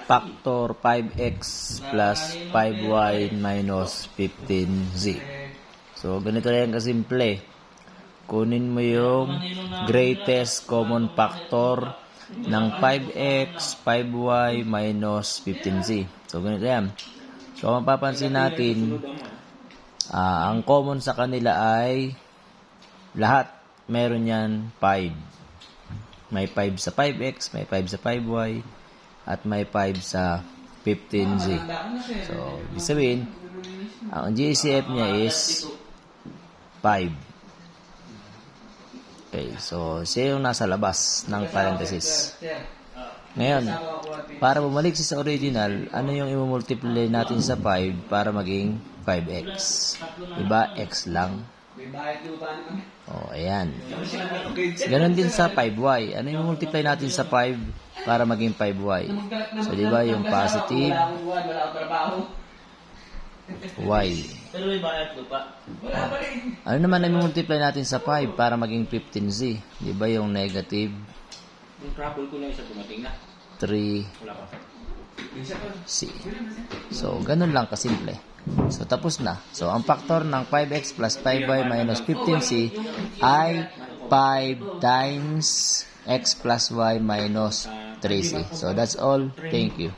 factor 5x plus 5y minus 15z. So, ganito na yan kasimple. Kunin mo yung greatest common factor ng 5x, 5y minus 15z. So, ganito yan. So, mapapansin natin, ang common sa kanila ay lahat meron yan 5. May 5 sa 5x, may 5 sa 5y, at may 5 sa 15z. So, ibig sabihin, ang GCF niya is 5. Okay, so siya yung nasa labas ng parenthesis. Ngayon, para bumalik sa original, ano yung i-multiply natin sa 5 para maging 5x? Diba? X lang. Oh, ayan. Ganon din sa 5y. Ano yung multiply natin sa 5 para maging 5y? So, diba yung positive y. Ano naman ang multiply natin sa 5 para maging 15z? Diba yung negative 3c. So, ganun lang kasimple. So, tapos na. So, ang factor ng 5x plus 5y minus 15c ay 5 times x plus y minus 3c. So, that's all. Thank you.